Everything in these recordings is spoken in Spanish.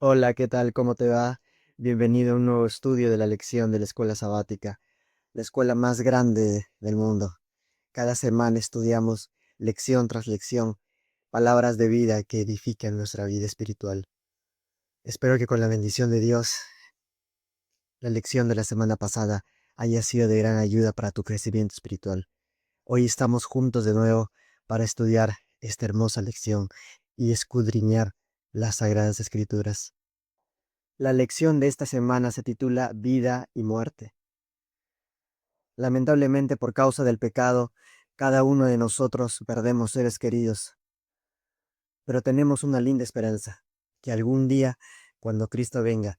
Hola, ¿qué tal? ¿Cómo te va? Bienvenido a un nuevo estudio de la lección de la escuela sabática, la escuela más grande del mundo. Cada semana estudiamos lección tras lección, palabras de vida que edifican nuestra vida espiritual. Espero que con la bendición de Dios, la lección de la semana pasada haya sido de gran ayuda para tu crecimiento espiritual. Hoy estamos juntos de nuevo para estudiar esta hermosa lección y escudriñar las sagradas escrituras. La lección de esta semana se titula Vida y muerte. Lamentablemente, por causa del pecado, cada uno de nosotros perdemos seres queridos, pero tenemos una linda esperanza, que algún día, cuando Cristo venga,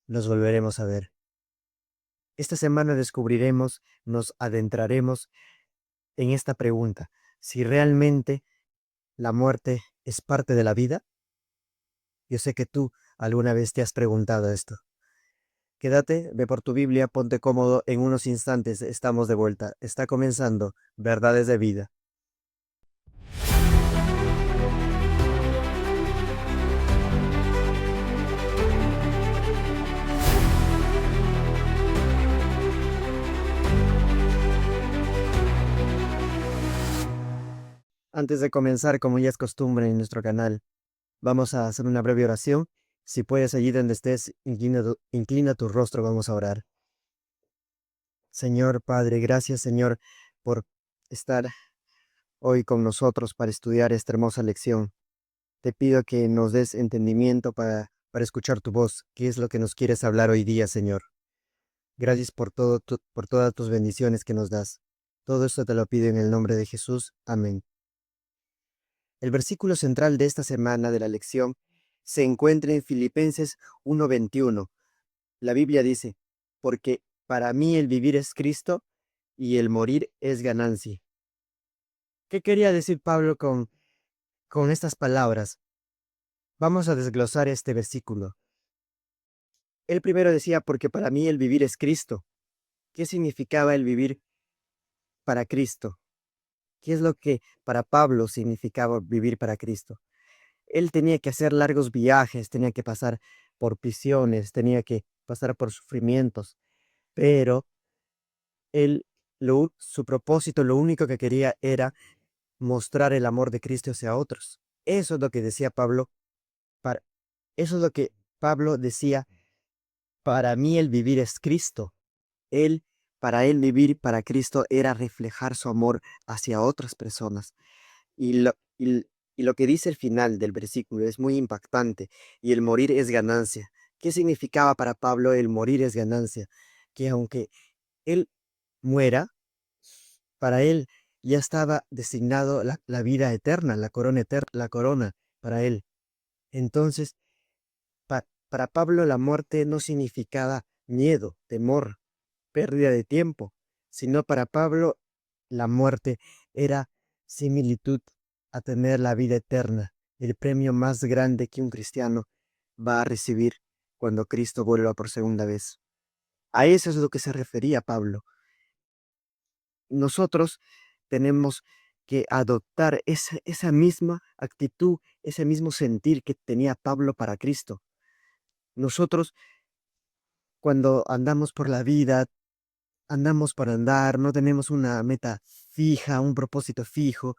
los volveremos a ver. Esta semana descubriremos, nos adentraremos en esta pregunta: si realmente la muerte es parte de la vida. Yo sé que tú alguna vez te has preguntado esto. Quédate, ve por tu Biblia, ponte cómodo, en unos instantes estamos de vuelta. Está comenzando Verdades de Vida. Antes de comenzar, como ya es costumbre en nuestro canal, vamos a hacer una breve oración. Si puedes, allí donde estés, inclina tu rostro, vamos a orar. Señor Padre, gracias Señor por estar hoy con nosotros para estudiar esta hermosa lección. Te pido que nos des entendimiento para escuchar tu voz. ¿Qué es lo que nos quieres hablar hoy día, Señor? Gracias por por todas tus bendiciones que nos das. Todo esto te lo pido en el nombre de Jesús. Amén. El versículo central de esta semana de la lección se encuentra en Filipenses 1:21. La Biblia dice: porque para mí el vivir es Cristo y el morir es ganancia. ¿Qué quería decir Pablo con estas palabras? Vamos a desglosar este versículo. Él primero decía: porque para mí el vivir es Cristo. ¿Qué significaba el vivir para Cristo? ¿Qué es lo que para Pablo significaba vivir para Cristo? Él tenía que hacer largos viajes, tenía que pasar por prisiones, tenía que pasar por sufrimientos, pero él, su propósito, lo único que quería era mostrar el amor de Cristo hacia otros. Eso es lo que decía Pablo, para, eso es lo que Pablo decía: para mí el vivir es Cristo. Él, para él vivir para Cristo era reflejar su amor hacia otras personas. Y lo que dice el final del versículo es muy impactante: y el morir es ganancia. ¿Qué significaba para Pablo el morir es ganancia? Que aunque él muera, para él ya estaba designado la vida eterna, la corona para él. Entonces, para Pablo la muerte no significaba miedo, temor, pérdida de tiempo, sino para Pablo la muerte era similitud a tener la vida eterna, el premio más grande que un cristiano va a recibir cuando Cristo vuelva por segunda vez. A eso es lo que se refería Pablo. Nosotros tenemos que adoptar esa misma actitud, ese mismo sentir que tenía Pablo para Cristo. Nosotros, cuando andamos por la vida, andamos por andar, no tenemos una meta fija, un propósito fijo.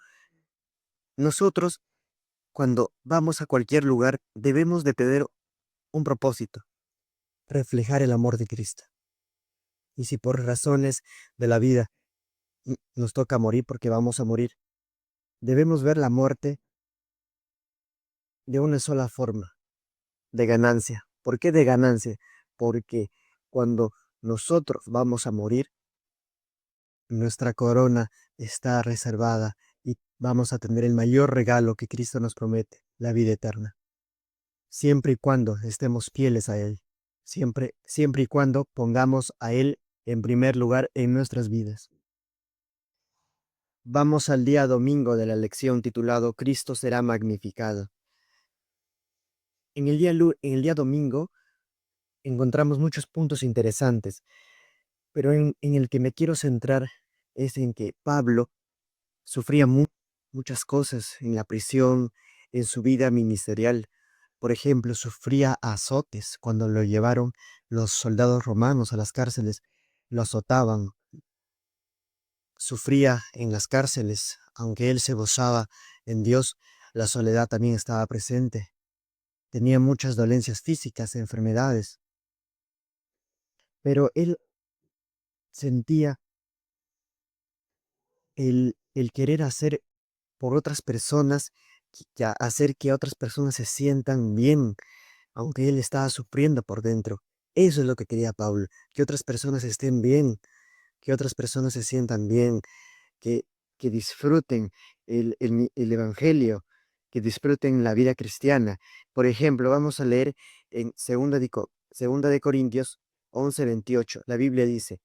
Nosotros, cuando vamos a cualquier lugar, debemos de tener un propósito: reflejar el amor de Cristo. Y si por razones de la vida nos toca morir, porque vamos a morir, debemos ver la muerte de una sola forma: de ganancia. ¿Por qué de ganancia? Porque cuando nosotros vamos a morir, nuestra corona está reservada y vamos a tener el mayor regalo que Cristo nos promete: la vida eterna. Siempre y cuando estemos fieles a Él, siempre y cuando pongamos a Él en primer lugar en nuestras vidas. Vamos al día domingo de la lección titulado Cristo será magnificado. En el día domingo encontramos muchos puntos interesantes, pero en el que me quiero centrar es en que Pablo sufría muchas cosas en la prisión, en su vida ministerial. Por ejemplo, sufría azotes cuando lo llevaron los soldados romanos a las cárceles, lo azotaban, sufría en las cárceles, aunque él se gozaba en Dios, la soledad también estaba presente. Tenía muchas dolencias físicas, enfermedades, pero él sentía el querer hacer por otras personas, hacer que otras personas se sientan bien, aunque él estaba sufriendo por dentro. Eso es lo que quería Pablo, que otras personas estén bien, que otras personas se sientan bien, que, que disfruten el Evangelio, que disfruten la vida cristiana. Por ejemplo, vamos a leer en segunda de Corintios 11:28. La Biblia dice,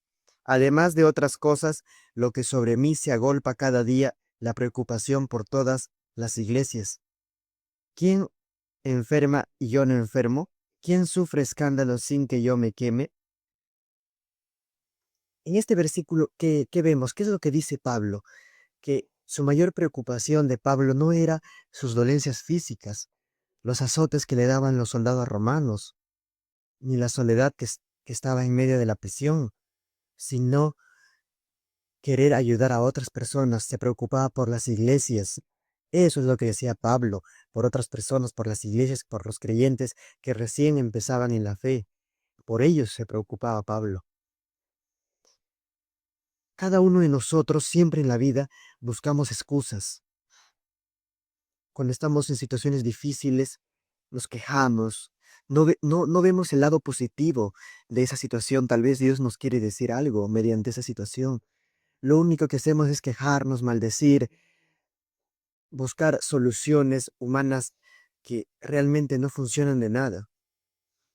además de otras cosas, lo que sobre mí se agolpa cada día, la preocupación por todas las iglesias. ¿Quién enferma y yo no enfermo? ¿Quién sufre escándalos sin que yo me queme? En este versículo, ¿qué vemos? ¿Qué es lo que dice Pablo? Que su mayor preocupación de Pablo no era sus dolencias físicas, los azotes que le daban los soldados romanos, ni la soledad que estaba en medio de la prisión, sino querer ayudar a otras personas, se preocupaba por las iglesias. Eso es lo que decía Pablo, por otras personas, por las iglesias, por los creyentes que recién empezaban en la fe. Por ellos se preocupaba Pablo. Cada uno de nosotros siempre en la vida buscamos excusas. Cuando estamos en situaciones difíciles, nos quejamos, no vemos el lado positivo de esa situación. Tal vez Dios nos quiere decir algo mediante esa situación. Lo único que hacemos es quejarnos, maldecir, buscar soluciones humanas que realmente no funcionan de nada.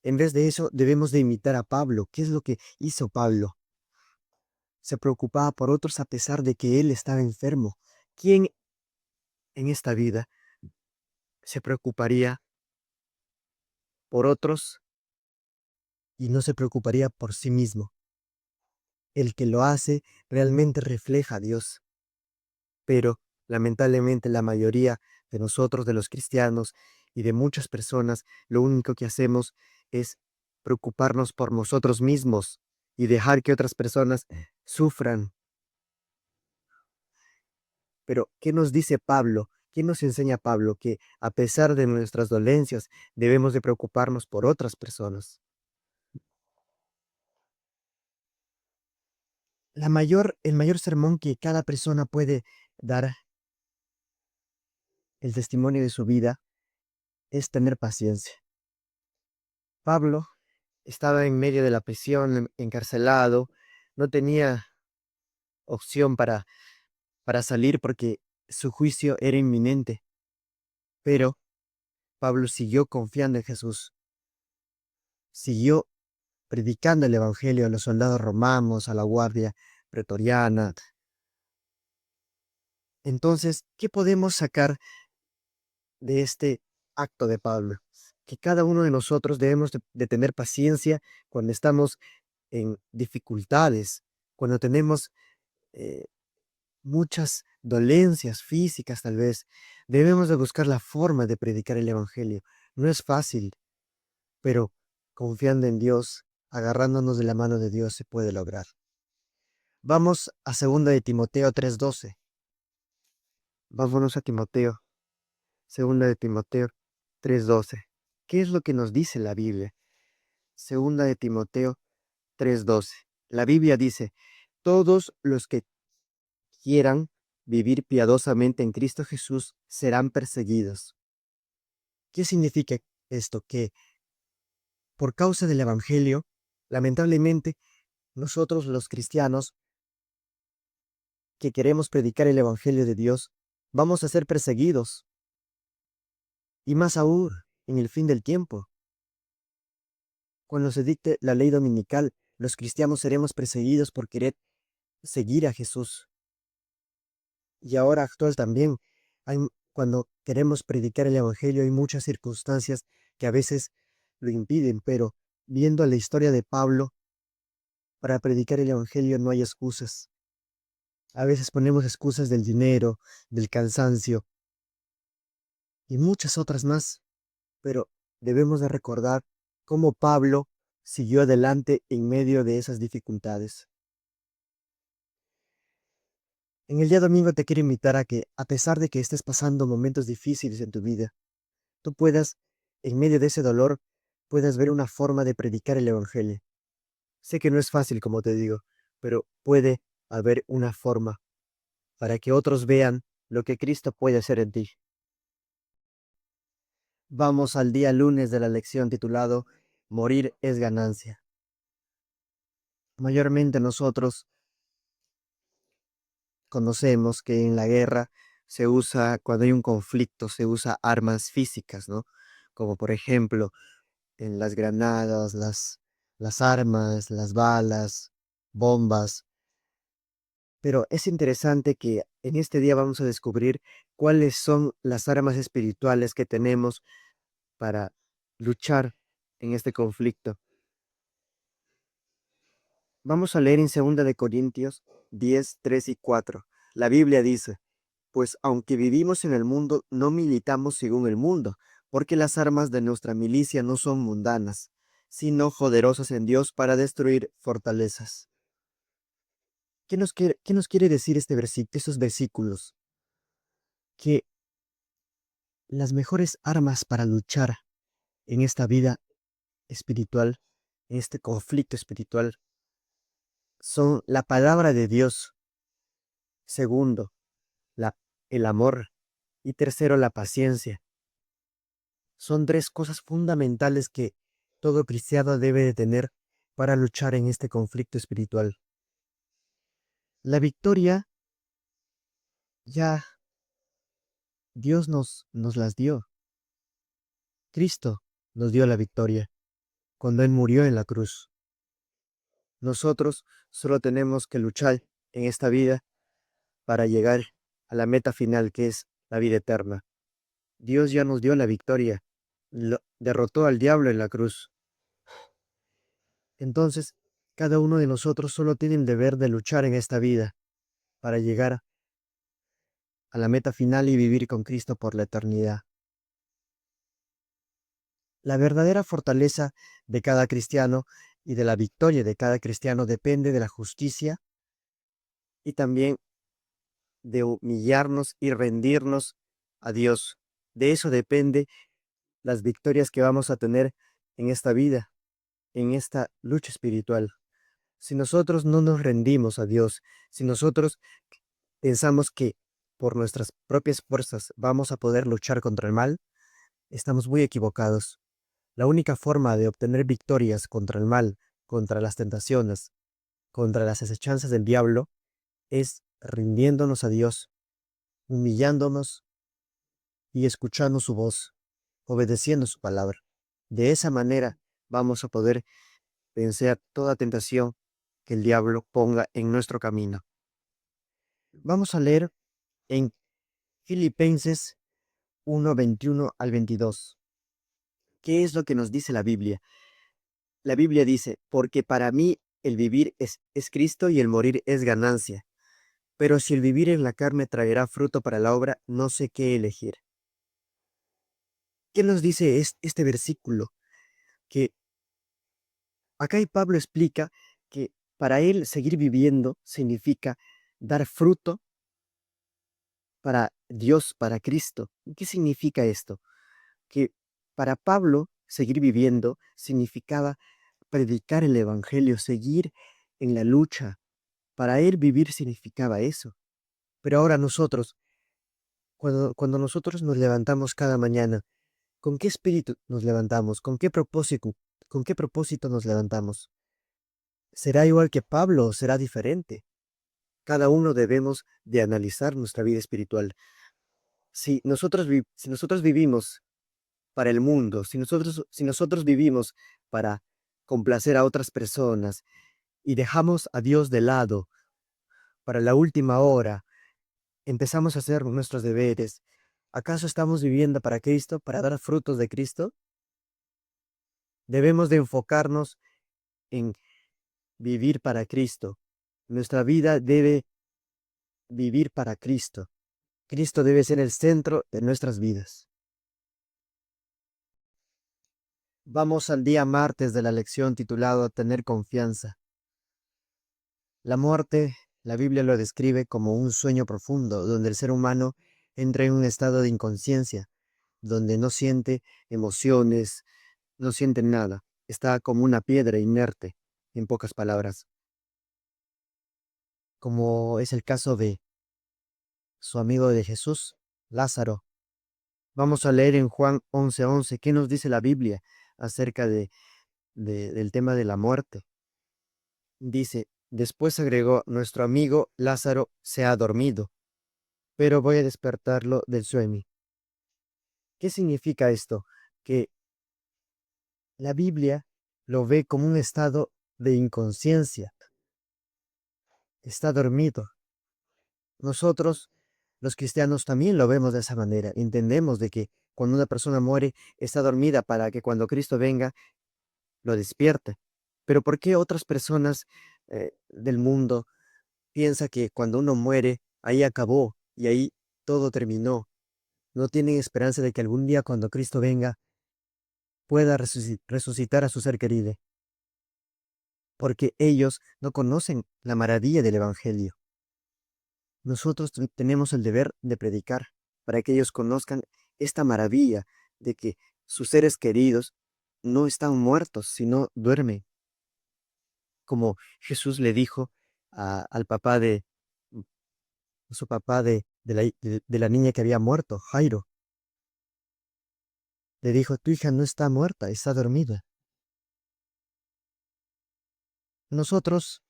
En vez de eso, debemos de imitar a Pablo. ¿Qué es lo que hizo Pablo? Se preocupaba por otros a pesar de que él estaba enfermo. ¿Quién en esta vida se preocuparía por otros y no se preocuparía por sí mismo? El que lo hace realmente refleja a Dios, pero lamentablemente la mayoría de nosotros, de los cristianos y de muchas personas, lo único que hacemos es preocuparnos por nosotros mismos y dejar que otras personas sufran. Pero, ¿qué nos dice Pablo? ¿Qué nos enseña Pablo? Que a pesar de nuestras dolencias, debemos de preocuparnos por otras personas. El mayor sermón que cada persona puede dar, el testimonio de su vida, es tener paciencia. Pablo estaba en medio de la prisión, encarcelado, no tenía opción para salir porque su juicio era inminente, pero Pablo siguió confiando en Jesús, siguió predicando el Evangelio a los soldados romanos, a la guardia pretoriana. Entonces, ¿qué podemos sacar de este acto de Pablo? Que cada uno de nosotros debemos de tener paciencia cuando estamos en dificultades, cuando tenemos eh, muchas dolencias físicas tal vez. Debemos de buscar la forma de predicar el Evangelio. No es fácil, pero confiando en Dios, agarrándonos de la mano de Dios se puede lograr. Vamos a 2 de Timoteo 3:12. Vámonos a Timoteo, 2 de Timoteo 3:12. ¿Qué es lo que nos dice la Biblia? 2 de Timoteo 3:12. La Biblia dice, todos los que quieran vivir piadosamente en Cristo Jesús serán perseguidos. ¿Qué significa esto? Que por causa del Evangelio, lamentablemente, nosotros los cristianos que queremos predicar el Evangelio de Dios, vamos a ser perseguidos. Y más aún, en el fin del tiempo, cuando se dicte la ley dominical, los cristianos seremos perseguidos por querer seguir a Jesús. Y ahora actual también, cuando queremos predicar el Evangelio hay muchas circunstancias que a veces lo impiden, pero viendo la historia de Pablo, para predicar el Evangelio no hay excusas. A veces ponemos excusas del dinero, del cansancio y muchas otras más, pero debemos de recordar cómo Pablo siguió adelante en medio de esas dificultades. En el día domingo te quiero invitar a que, a pesar de que estés pasando momentos difíciles en tu vida, tú puedas, en medio de ese dolor, puedas ver una forma de predicar el Evangelio. Sé que no es fácil, como te digo, pero puede haber una forma para que otros vean lo que Cristo puede hacer en ti. Vamos al día lunes de la lección titulado Morir es ganancia. Mayormente nosotros conocemos que en la guerra se usa, cuando hay un conflicto, se usa armas físicas, ¿no? Como por ejemplo, en las granadas, las armas, las balas, bombas. Pero es interesante que en este día vamos a descubrir cuáles son las armas espirituales que tenemos para luchar en este conflicto. Vamos a leer en 2 de Corintios 10, 3 y 4. La Biblia dice: pues aunque vivimos en el mundo, no militamos según el mundo, porque las armas de nuestra milicia no son mundanas, sino poderosas en Dios para destruir fortalezas. Qué nos quiere decir estos versículos? Que las mejores armas para luchar en esta vida espiritual, en este conflicto espiritual, son la palabra de Dios. Segundo, la, el amor. Y tercero, la paciencia. Son tres cosas fundamentales que todo cristiano debe de tener para luchar en este conflicto espiritual. La victoria ya Dios nos las dio. Cristo nos dio la victoria cuando Él murió en la cruz. Nosotros solo tenemos que luchar en esta vida para llegar a la meta final, que es la vida eterna. Dios ya nos dio la victoria, derrotó al diablo en la cruz. Entonces, cada uno de nosotros solo tiene el deber de luchar en esta vida para llegar a la meta final y vivir con Cristo por la eternidad. La verdadera fortaleza de cada cristiano y de la victoria de cada cristiano depende de la justicia y también de humillarnos y rendirnos a Dios. De eso depende las victorias que vamos a tener en esta vida, en esta lucha espiritual. Si nosotros no nos rendimos a Dios, si nosotros pensamos que por nuestras propias fuerzas vamos a poder luchar contra el mal, estamos muy equivocados. La única forma de obtener victorias contra el mal, contra las tentaciones, contra las acechanzas del diablo, es rindiéndonos a Dios, humillándonos y escuchando su voz, obedeciendo su palabra. De esa manera vamos a poder vencer toda tentación que el diablo ponga en nuestro camino. Vamos a leer en Filipenses 1, 21 al 22. ¿Qué es lo que nos dice la Biblia? La Biblia dice: porque para mí el vivir es Cristo y el morir es ganancia. Pero si el vivir en la carne traerá fruto para la obra, no sé qué elegir. ¿Qué nos dice este versículo? Que acá Pablo explica que para él seguir viviendo significa dar fruto para Dios, para Cristo. ¿Qué significa esto? Que para Pablo seguir viviendo significaba predicar el Evangelio, seguir en la lucha. Para él vivir significaba eso. Pero ahora nosotros, cuando nosotros nos levantamos cada mañana, ¿con qué espíritu nos levantamos? Con qué propósito nos levantamos? ¿Será igual que Pablo o será diferente? Cada uno debemos de analizar nuestra vida espiritual. Si nosotros vivimos para el mundo, si nosotros vivimos para complacer a otras personas y dejamos a Dios de lado para la última hora, empezamos a hacer nuestros deberes, ¿acaso estamos viviendo para Cristo, para dar frutos de Cristo? Debemos de enfocarnos en vivir para Cristo. Nuestra vida debe vivir para Cristo. Cristo debe ser el centro de nuestras vidas. Vamos al día martes de la lección titulado Tener confianza. La muerte, la Biblia lo describe como un sueño profundo, donde el ser humano entra en un estado de inconsciencia, donde no siente emociones, no siente nada. Está como una piedra inerte, en pocas palabras, como es el caso de su amigo de Jesús, Lázaro. Vamos a leer en Juan 11:11 qué nos dice la Biblia acerca del tema de la muerte. Dice, después agregó, nuestro amigo Lázaro se ha dormido, pero voy a despertarlo del sueño. ¿Qué significa esto? Que la Biblia lo ve como un estado de inconsciencia. Está dormido. Nosotros, los cristianos, también lo vemos de esa manera. Entendemos de que cuando una persona muere, está dormida para que cuando Cristo venga, lo despierte. Pero ¿por qué otras personas del mundo piensan que cuando uno muere, ahí acabó y ahí todo terminó? No tienen esperanza de que algún día cuando Cristo venga pueda resucitar a su ser querido, porque ellos no conocen la maravilla del Evangelio. Nosotros tenemos el deber de predicar para que ellos conozcan esta maravilla de que sus seres queridos no están muertos, sino duermen, como Jesús le dijo al papá su papá de la niña que había muerto, Jairo. Le dijo, tu hija no está muerta, está dormida. Nosotros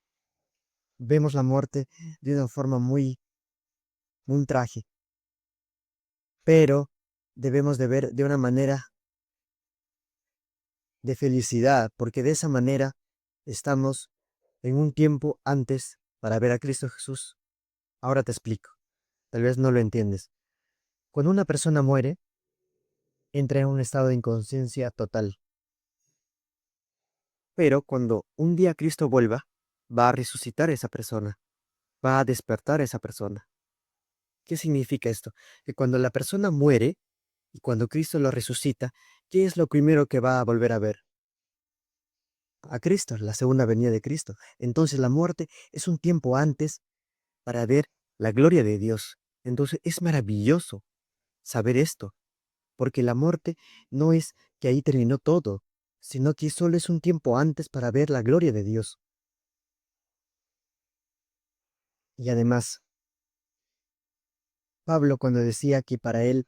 vemos la muerte de una forma muy trágica, pero debemos de ver de una manera de felicidad, porque de esa manera estamos en un tiempo antes para ver a Cristo Jesús. Ahora te explico, tal vez no lo entiendes. Cuando una persona muere, entra en un estado de inconsciencia total, pero cuando un día Cristo vuelva, va a resucitar a esa persona, va a despertar a esa persona. ¿Qué significa esto? Que cuando la persona muere y cuando Cristo lo resucita, ¿qué es lo primero que va a volver a ver? A Cristo, la segunda venida de Cristo. Entonces la muerte es un tiempo antes para ver la gloria de Dios. Entonces es maravilloso saber esto, porque la muerte no es que ahí terminó todo, sino que solo es un tiempo antes para ver la gloria de Dios. Y además, Pablo cuando decía que para él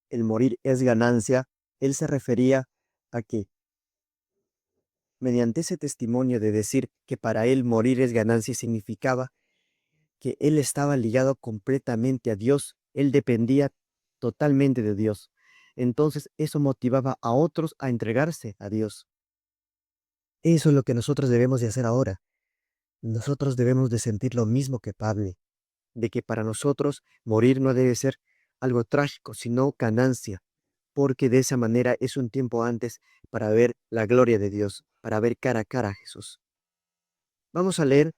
el morir es ganancia, él se refería a que mediante ese testimonio de decir que para él morir es ganancia significaba que él estaba ligado completamente a Dios, él dependía totalmente de Dios. Entonces eso motivaba a otros a entregarse a Dios. Eso es lo que nosotros debemos de hacer ahora. Nosotros debemos de sentir lo mismo que Pablo, de que para nosotros morir no debe ser algo trágico, sino ganancia, porque de esa manera es un tiempo antes para ver la gloria de Dios, para ver cara a cara a Jesús. Vamos a leer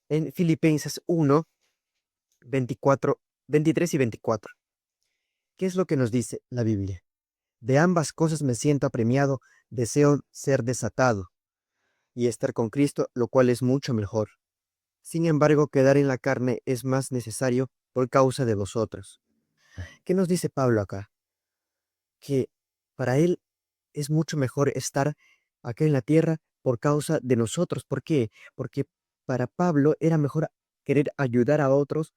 en Filipenses 1, 24, 23 y 24. ¿Qué es lo que nos dice la Biblia? De ambas cosas me siento apremiado, deseo ser desatado y estar con Cristo, lo cual es mucho mejor. Sin embargo, quedar en la carne es más necesario por causa de vosotros. ¿Qué nos dice Pablo acá? Que para él es mucho mejor estar acá en la tierra por causa de nosotros. ¿Por qué? Porque para Pablo era mejor querer ayudar a otros,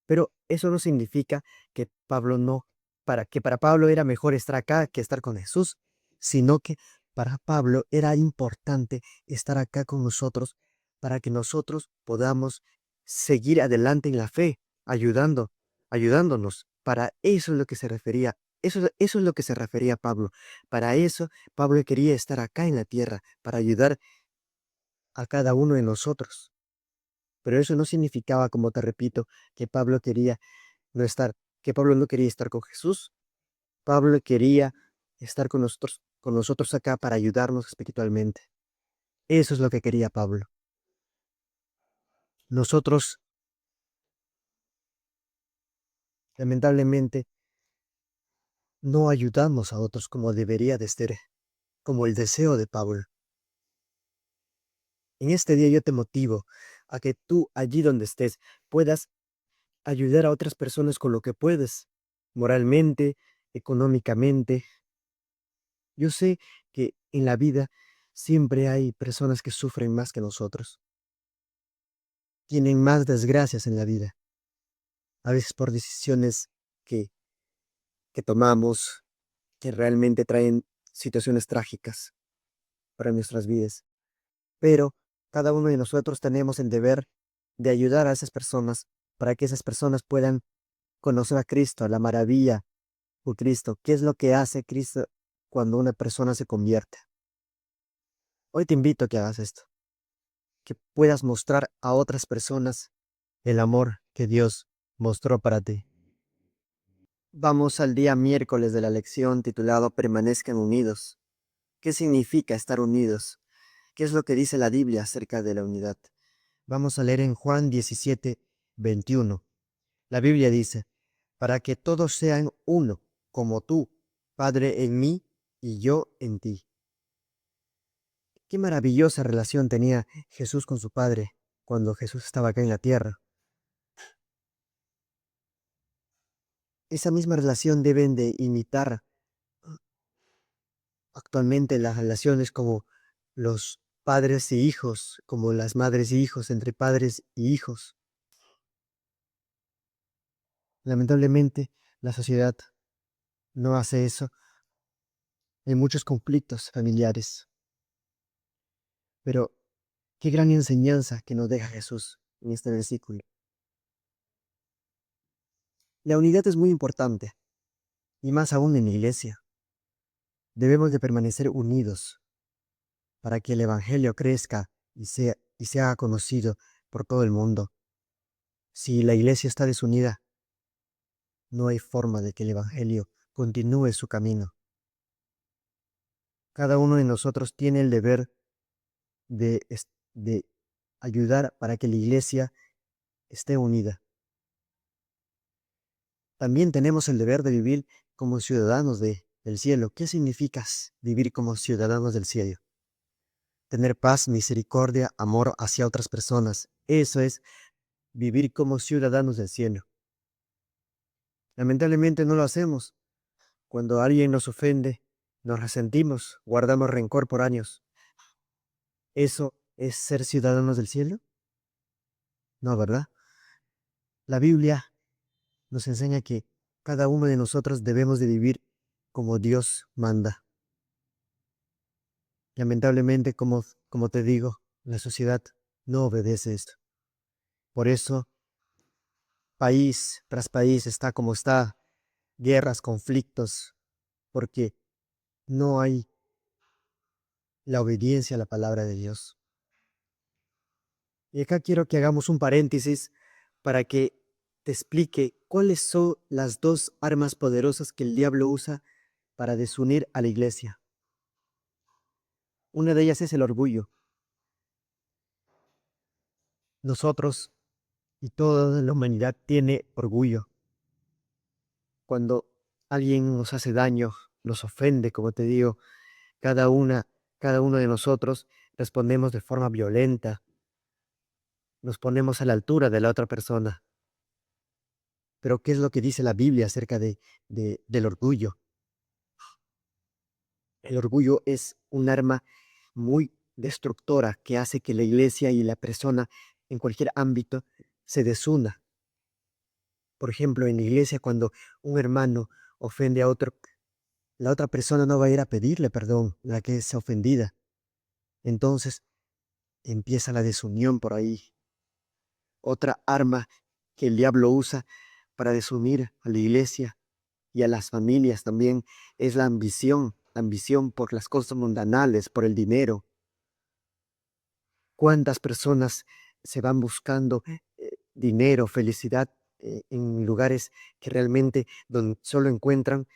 pero eso no significa que Pablo no, que para Pablo era mejor estar acá que estar con Jesús, sino que para Pablo era importante estar acá con nosotros para que nosotros podamos seguir adelante en la fe, ayudándonos. Para eso es lo que se refería. Eso es lo que se refería Pablo. Para eso Pablo quería estar acá en la tierra, para ayudar a cada uno de nosotros. Pero eso no significaba, como te repito, que Pablo quería no estar, que Pablo no quería estar con Jesús. Pablo quería estar con nosotros acá para ayudarnos espiritualmente. Eso es lo que quería Pablo. Nosotros, lamentablemente, no ayudamos a otros como debería de ser, como el deseo de Pablo. En este día yo te motivo a que tú, allí donde estés, puedas ayudar a otras personas con lo que puedes, moralmente, económicamente. Yo sé que en la vida siempre hay personas que sufren más que nosotros, tienen más desgracias en la vida, a veces por decisiones que, que tomamos, que realmente traen situaciones trágicas para nuestras vidas. Pero cada uno de nosotros tenemos el deber de ayudar a esas personas para que esas personas puedan conocer a Cristo, a la maravilla por Cristo. ¿Qué es lo que hace Cristo cuando una persona se convierte? Hoy te invito a que hagas esto, que puedas mostrar a otras personas el amor que Dios mostró para ti. Vamos al día miércoles de la lección titulado Permanezcan unidos. ¿Qué significa estar unidos? ¿Qué es lo que dice la Biblia acerca de la unidad? Vamos a leer en Juan 17:21. La Biblia dice, para que todos sean uno, como tú, Padre en mí y yo en ti. Qué maravillosa relación tenía Jesús con su Padre cuando Jesús estaba acá en la tierra. Esa misma relación deben de imitar actualmente las relaciones como los padres y hijos, como las madres y hijos, entre padres y hijos. Lamentablemente, la sociedad no hace eso. Hay muchos conflictos familiares, pero qué gran enseñanza que nos deja Jesús en este versículo. La unidad es muy importante, y más aún en la iglesia. Debemos de permanecer unidos para que el Evangelio crezca y se haga conocido por todo el mundo. Si la iglesia está desunida, no hay forma de que el Evangelio continúe su camino. Cada uno de nosotros tiene el deber de ayudar para que la iglesia esté unida. También tenemos el deber de vivir como ciudadanos del cielo. ¿Qué significa vivir como ciudadanos del cielo? Tener paz, misericordia, amor hacia otras personas. Eso es vivir como ciudadanos del cielo. Lamentablemente no lo hacemos. Cuando alguien nos ofende, nos resentimos, guardamos rencor por años. ¿Eso es ser ciudadanos del cielo? No, ¿verdad? La Biblia nos enseña que cada uno de nosotros debemos de vivir como Dios manda. Lamentablemente, como te digo, la sociedad no obedece esto. Por eso, país tras país está como está, guerras, conflictos, porque no hay la obediencia a la palabra de Dios. Y acá quiero que hagamos un paréntesis para que te explique cuáles son las dos armas poderosas que el diablo usa para desunir a la iglesia. Una de ellas es el orgullo. Nosotros y toda la humanidad tiene orgullo. Cuando alguien nos hace daño, nos ofende, como te digo, cada una, cada uno de nosotros respondemos de forma violenta, nos ponemos a la altura de la otra persona. Pero ¿qué es lo que dice la Biblia acerca del orgullo? El orgullo es un arma muy destructora que hace que la iglesia y la persona en cualquier ámbito se desuna. Por ejemplo, en la iglesia, cuando un hermano ofende a otro, la otra persona no va a ir a pedirle perdón, la que es ofendida. Entonces empieza la desunión por ahí. Otra arma que el diablo usa para desunir a la iglesia y a las familias también es la ambición por las cosas mundanales, por el dinero. ¿Cuántas personas se van buscando dinero, felicidad en lugares que realmente donde solo encuentran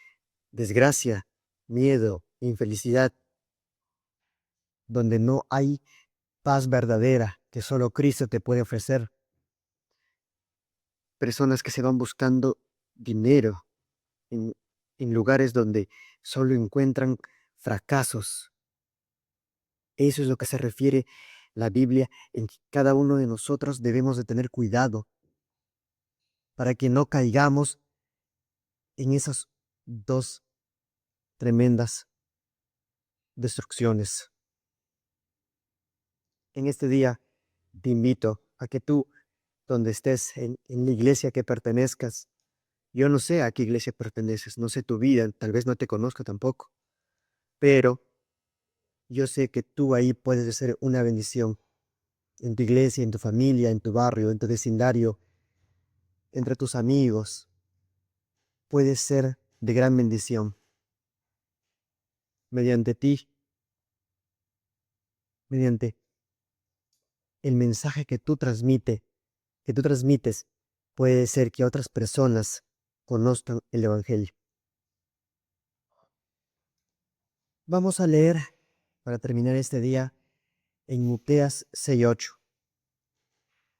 desgracia, miedo, infelicidad, donde no hay paz verdadera que solo Cristo te puede ofrecer? Personas que se van buscando dinero en lugares donde solo encuentran fracasos. Eso es lo que se refiere la Biblia, en que cada uno de nosotros debemos de tener cuidado para que no caigamos en esas dos tremendas destrucciones. En este día te invito a que tú, donde estés, en la iglesia que pertenezcas, yo no sé a qué iglesia perteneces, no sé tu vida, tal vez no te conozca tampoco, pero yo sé que tú ahí puedes ser una bendición en tu iglesia, en tu familia, en tu barrio, en tu vecindario, entre tus amigos. Puedes ser de gran bendición mediante ti, mediante el mensaje que tú transmites, puede ser que otras personas conozcan el Evangelio. Vamos a leer, para terminar este día, en Miqueas 6:8.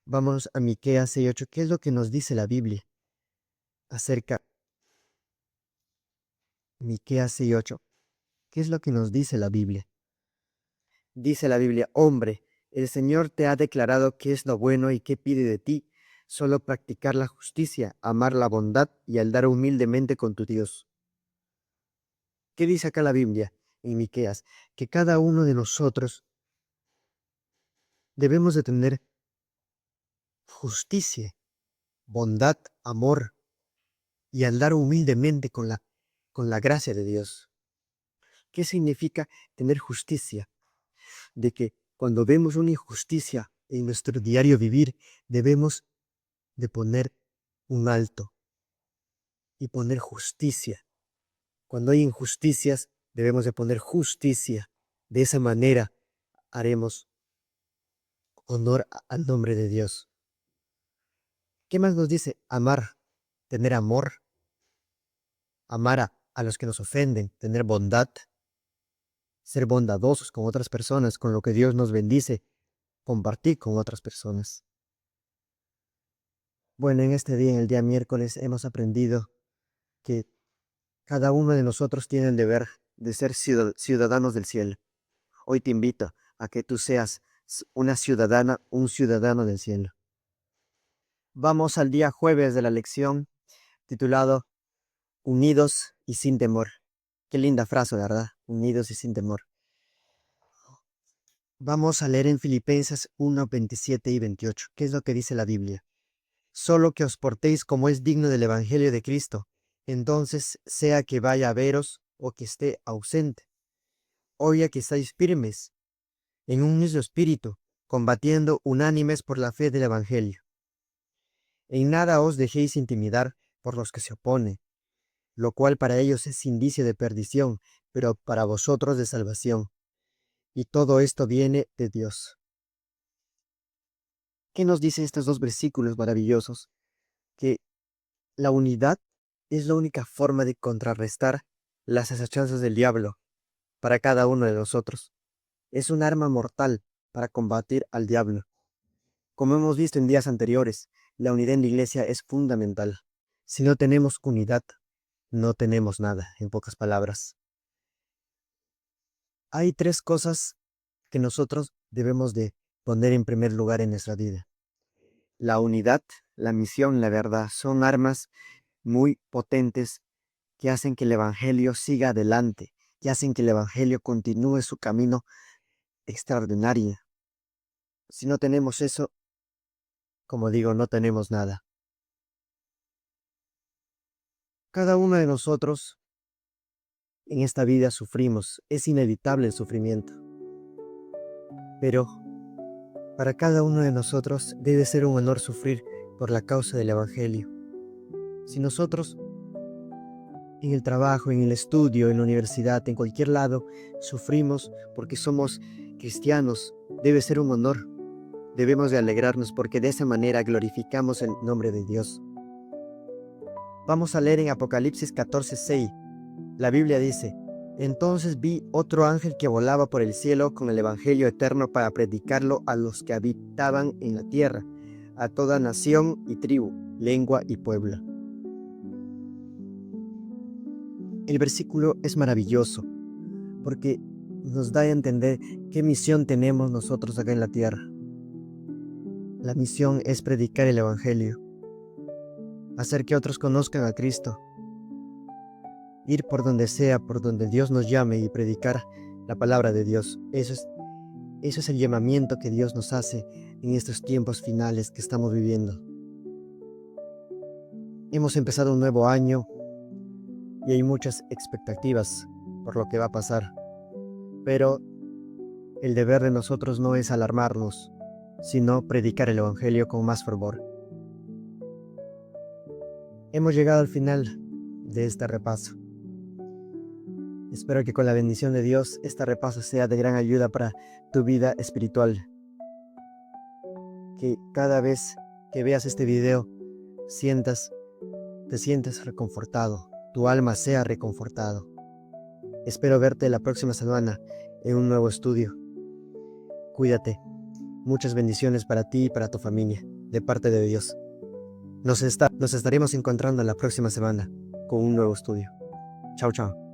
Vamos a Miqueas 6:8. ¿Qué es lo que nos dice la Biblia acerca Miqueas 6:8? ¿Qué es lo que nos dice la Biblia? Dice la Biblia: hombre, el Señor te ha declarado qué es lo bueno y qué pide de ti, solo practicar la justicia, amar la bondad y andar humildemente con tu Dios. ¿Qué dice acá la Biblia en Miqueas? Que cada uno de nosotros debemos de tener justicia, bondad, amor y andar humildemente con la gracia de Dios. ¿Qué significa tener justicia? De que cuando vemos una injusticia en nuestro diario vivir, debemos de poner un alto y poner justicia. Cuando hay injusticias, debemos de poner justicia. De esa manera haremos honor al nombre de Dios. ¿Qué más nos dice? Amar, tener amor, amar a los que nos ofenden, tener bondad, ser bondadosos con otras personas, con lo que Dios nos bendice, compartir con otras personas. Bueno, en este día, en el día miércoles, hemos aprendido que cada uno de nosotros tiene el deber de ser ciudadanos del cielo. Hoy te invito a que tú seas una ciudadana, un ciudadano del cielo. Vamos al día jueves de la lección titulado Unidos y sin temor. Qué linda frase, ¿verdad? Unidos y sin temor. Vamos a leer en Filipenses 1, 27 y 28. ¿Qué es lo que dice la Biblia? Solo que os portéis como es digno del Evangelio de Cristo. Entonces, sea que vaya a veros o que esté ausente, oiga que estáis firmes, en un mismo espíritu, combatiendo unánimes por la fe del Evangelio. En nada os dejéis intimidar por los que se oponen, lo cual para ellos es indicio de perdición, pero para vosotros de salvación. Y todo esto viene de Dios. ¿Qué nos dicen estos dos versículos maravillosos? Que la unidad es la única forma de contrarrestar las asechanzas del diablo para cada uno de nosotros. Es un arma mortal para combatir al diablo. Como hemos visto en días anteriores, la unidad en la iglesia es fundamental. Si no tenemos unidad, no tenemos nada, en pocas palabras. Hay tres cosas que nosotros debemos de poner en primer lugar en nuestra vida. La unidad, la misión, la verdad, son armas muy potentes que hacen que el Evangelio siga adelante, que hacen que el Evangelio continúe su camino extraordinario. Si no tenemos eso, como digo, no tenemos nada. Cada uno de nosotros en esta vida sufrimos, es inevitable el sufrimiento. Pero para cada uno de nosotros debe ser un honor sufrir por la causa del Evangelio. Si nosotros en el trabajo, en el estudio, en la universidad, en cualquier lado, sufrimos porque somos cristianos, debe ser un honor. Debemos de alegrarnos porque de esa manera glorificamos el nombre de Dios. Vamos a leer en Apocalipsis 14:6. La Biblia dice: entonces vi otro ángel que volaba por el cielo con el Evangelio eterno para predicarlo a los que habitaban en la tierra, a toda nación y tribu, lengua y pueblo. El versículo es maravilloso porque nos da a entender qué misión tenemos nosotros acá en la tierra. La misión es predicar el Evangelio, hacer que otros conozcan a Cristo, ir por donde sea, por donde Dios nos llame y predicar la palabra de Dios. Eso es el llamamiento que Dios nos hace en estos tiempos finales que estamos viviendo. Hemos empezado un nuevo año y hay muchas expectativas por lo que va a pasar. Pero el deber de nosotros no es alarmarnos, sino predicar el Evangelio con más fervor. Hemos llegado al final de este repaso. Espero que con la bendición de Dios este repaso sea de gran ayuda para tu vida espiritual. Que cada vez que veas este video te sientas reconfortado, tu alma sea reconfortado. Espero verte la próxima semana en un nuevo estudio. Cuídate. Muchas bendiciones para ti y para tu familia, de parte de Dios. Nos estaremos encontrando la próxima semana con un nuevo estudio. Chao, chao.